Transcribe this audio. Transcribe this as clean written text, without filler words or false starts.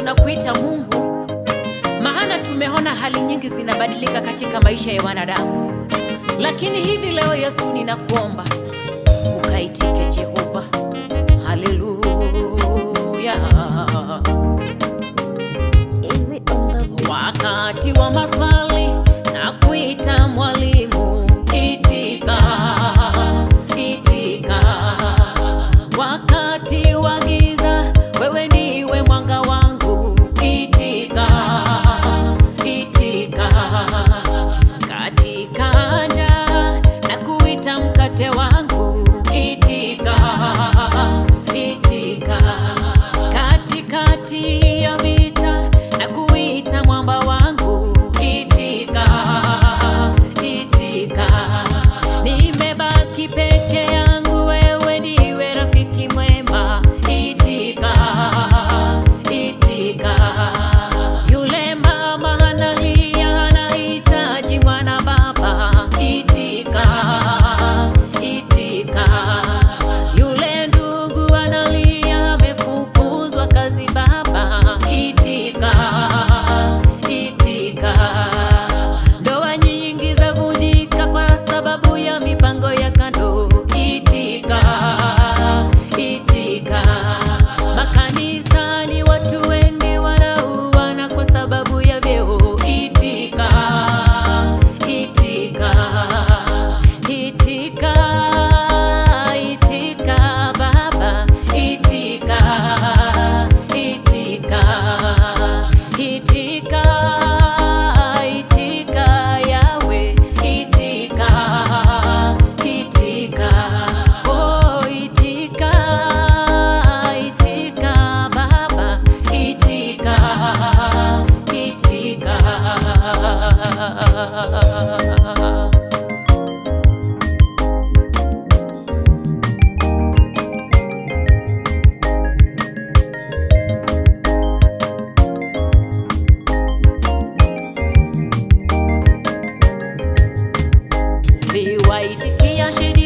tunakuita Mungu, maana tumeona hali nyingi zinabadilika katika maisha ya wanadamu. Lakini hivi leo Yesu ninakuomba ukaitike Jehova. Haleluya. Wakati wa maswali na kuita mwalimu, itika, itika. Wakati wa giza, wewe ndiwe mwanga wangu, itika, itika. Katika njaa na kuita mkate wangu, itika, itika. Katikati ya vita na kuita mwamba wangu, itika, itika. Nimebaki peke yangu, wewe ndiwe rafiki mwema, itika, itika. Yule mama analia anahitaji mwana baba, itika, itika. Yule ndugu analia amefukuzwa kazi baba, itika, itika. Ndoa nyingi zavunjika kwa sababu ya mipango ya kando, itika, itika. Makanisani watu wengi wanauana kwa sababu ya vyeo, itika, itika. Itika, itika baba, itika, itika. Itika, itika Yahweh, itika, itika. Oh, itika, itika baba, itika, itika. Liwaitikia shedi